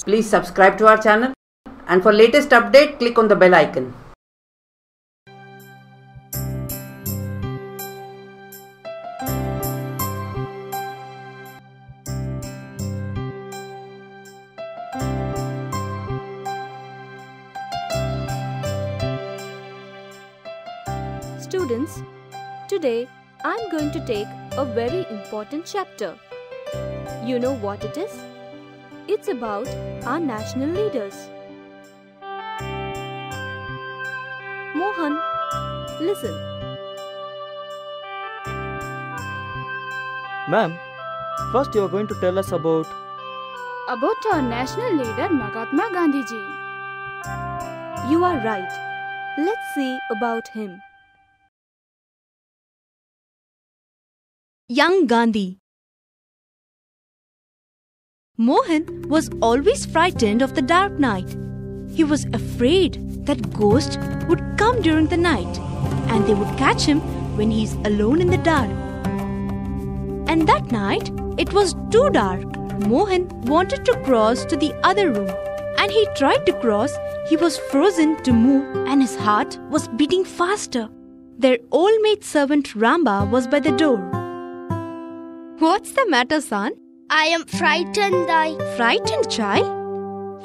Please subscribe to our channel, and for latest update, click on the bell icon. Students, today I'm going to take a very important chapter. You know what it is? It's about our national leaders. Mohan, listen. Ma'am, first you are going to tell us about our national leader Mahatma Gandhi ji. You are right. Let's see about him. Young Gandhi. Mohan was always frightened of the dark night. He was afraid that ghosts would come during the night and they would catch him when he is alone in the dark. And that night, it was too dark. Mohan wanted to cross to the other room, and he tried to cross. He was frozen to move and his heart was beating faster. Their old maid servant Ramba was by the door. What's the matter, son? I am frightened, Frightened, child?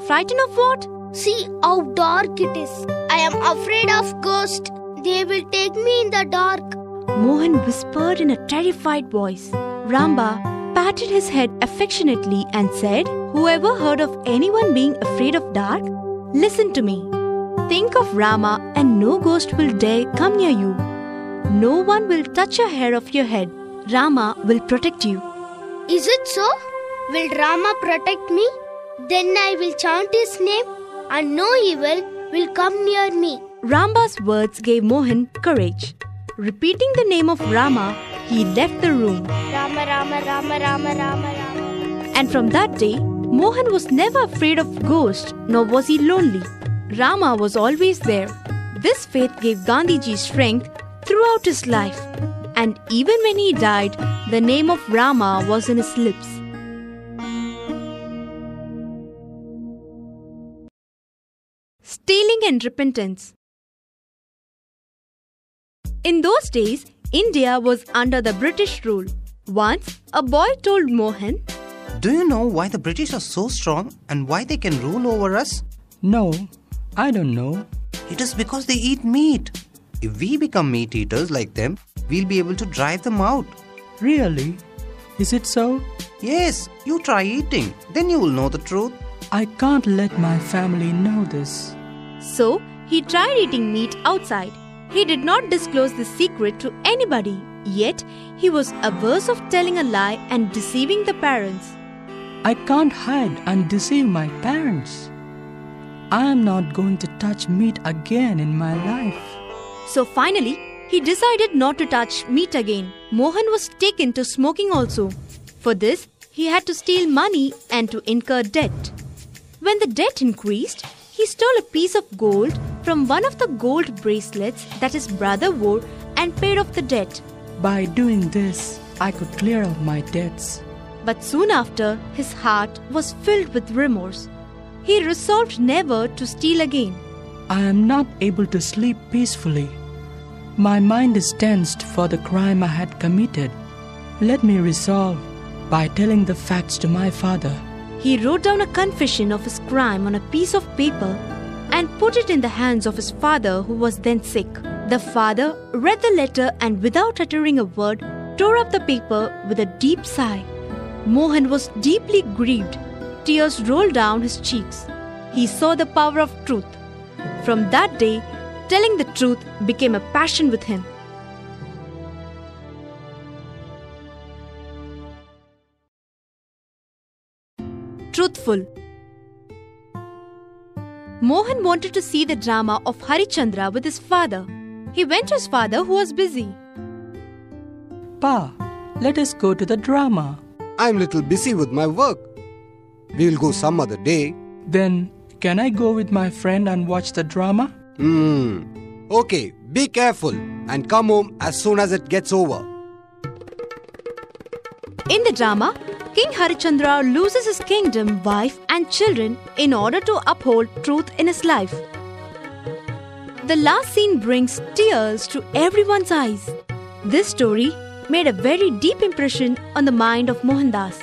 Frightened of what? See how dark it is. I am afraid of ghosts. They will take me in the dark. Mohan whispered in a terrified voice. Ramba patted his head affectionately and said, "Whoever heard of anyone being afraid of dark? Listen to me. Think of Rama and no ghost will dare come near you. No one will touch a hair of your head. Rama will protect you." Is it so? Will Rama protect me? Then I will chant his name and no evil will come near me. Ramba's words gave Mohan courage. Repeating the name of Rama, he left the room. Rama, Rama, Rama, Rama, Rama, Rama. And from that day, Mohan was never afraid of ghosts, nor was he lonely. Rama was always there. This faith gave Gandhiji strength throughout his life. And even when he died, the name of Rama was in his lips. Stealing and repentance. In those days, India was under the British rule. Once, a boy told Mohan, "Do you know why the British are so strong and why they can rule over us?" No, I don't know. It is because they eat meat. If we become meat eaters like them, we'll be able to drive them out. Really? Is it so? Yes, you try eating, then you will know the truth. I can't let my family know this. So, he tried eating meat outside. He did not disclose the secret to anybody, yet he was averse of telling a lie and deceiving the parents. I can't hide and deceive my parents. I am not going to touch meat again in my life. So finally, he decided not to touch meat again. Mohan was taken to smoking also. For this, he had to steal money and to incur debt. When the debt increased, he stole a piece of gold from one of the gold bracelets that his brother wore and paid off the debt. By doing this, I could clear out my debts. But soon after, his heart was filled with remorse. He resolved never to steal again. I am not able to sleep peacefully. My mind is tensed for the crime I had committed. Let me resolve by telling the facts to my father. He wrote down a confession of his crime on a piece of paper and put it in the hands of his father, who was then sick. The father read the letter and without uttering a word, tore up the paper with a deep sigh. Mohan was deeply grieved. Tears rolled down his cheeks. He saw the power of truth. From that day, telling the truth became a passion with him. Truthful. Mohan wanted to see the drama of Harichandra with his father. He went to his father, who was busy. Pa, let us go to the drama. I'm little busy with my work. We'll go some other day. Then, can I go with my friend and watch the drama? Okay, be careful and come home as soon as it gets over. In the drama, King Harichandra loses his kingdom, wife and children in order to uphold truth in his life. The last scene brings tears to everyone's eyes. This story made a very deep impression on the mind of Mohandas.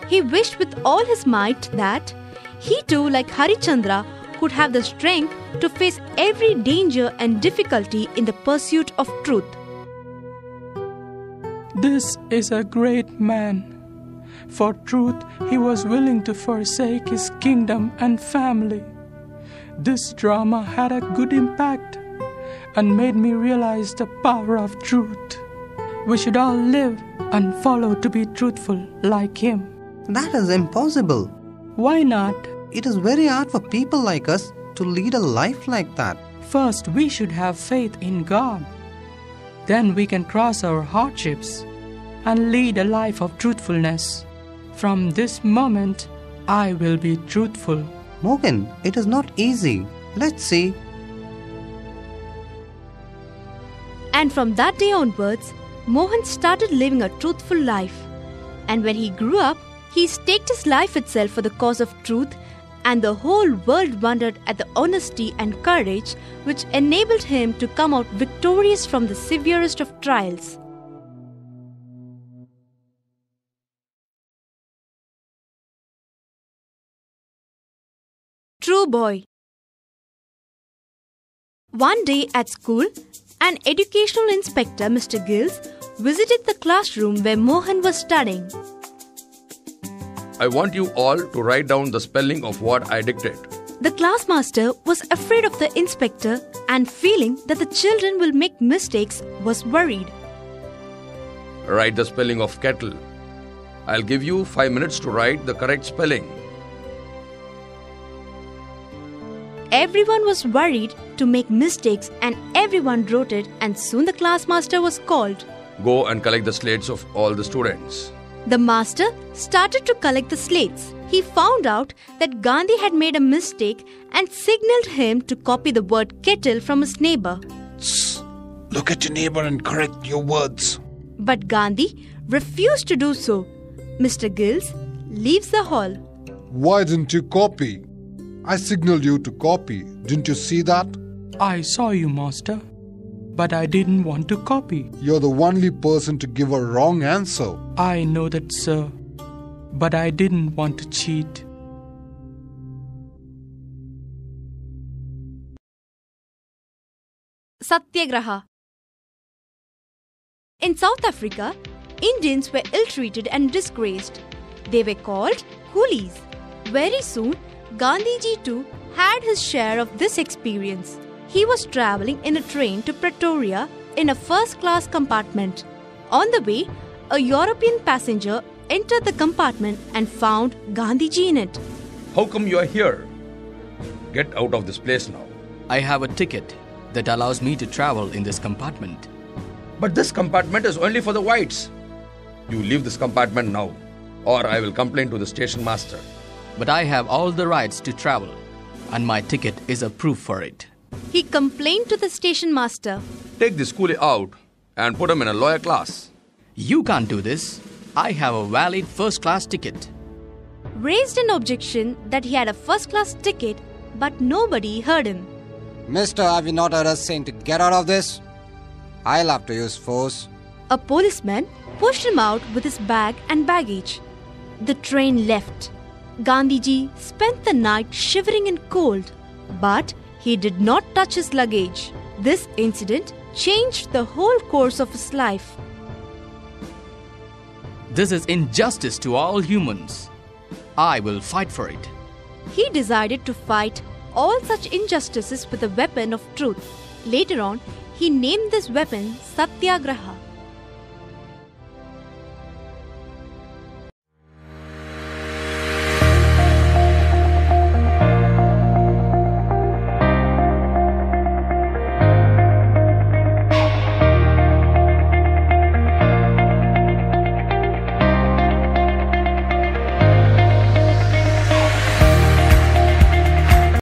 He wished with all his might that he too, like Harichandra, could have the strength to face every danger and difficulty in the pursuit of truth. This is a great man. For truth, he was willing to forsake his kingdom and family. This drama had a good impact and made me realize the power of truth. We should all live and follow to be truthful like him. That is impossible. Why not? It is very hard for people like us to lead a life like that. First, we should have faith in God. Then we can cross our hardships and lead a life of truthfulness. From this moment, I will be truthful. Morgan, it is not easy. Let's see. And from that day onwards, Mohan started living a truthful life. And when he grew up, he staked his life itself for the cause of truth, and the whole world wondered at the honesty and courage which enabled him to come out victorious from the severest of trials. True boy. One day at school, an educational inspector, Mr. Gills, visited the classroom where Mohan was studying. I want you all to write down the spelling of what I dictate. The classmaster was afraid of the inspector and feeling that the children will make mistakes was worried. Write the spelling of kettle. I'll give you 5 minutes to write the correct spelling. Everyone was worried to make mistakes and everyone wrote it, and soon the classmaster was called. Go and collect the slates of all the students. The master started to collect the slates. He found out that Gandhi had made a mistake and signaled him to copy the word kettle from his neighbor. Shh. Look at your neighbor and correct your words. But Gandhi refused to do so. Mr. Gills leaves the hall. Why didn't you copy? I signaled you to copy. Didn't you see that? I saw you, master, but I didn't want to copy. You're the only person to give a wrong answer. I know that, sir, but I didn't want to cheat. Satyagraha. In South Africa, Indians were ill-treated and disgraced. They were called coolies. Very soon, Gandhiji too had his share of this experience. He was travelling in a train to Pretoria in a first-class compartment. On the way, a European passenger entered the compartment and found Gandhiji in it. How come you are here? Get out of this place now. I have a ticket that allows me to travel in this compartment. But this compartment is only for the whites. You leave this compartment now, or I will complain to the station master. But I have all the rights to travel, and my ticket is a proof for it. He complained to the station master. Take this coolie out and put him in a lower class. You can't do this. I have a valid first-class ticket. Raised an objection that he had a first-class ticket, but nobody heard him. Mister, have you not heard us saying to get out of this? I'll have to use force. A policeman pushed him out with his bag and baggage. The train left. Gandhiji spent the night shivering in cold, but he did not touch his luggage. This incident changed the whole course of his life. This is injustice to all humans. I will fight for it. He decided to fight all such injustices with a weapon of truth. Later on, he named this weapon Satyagraha.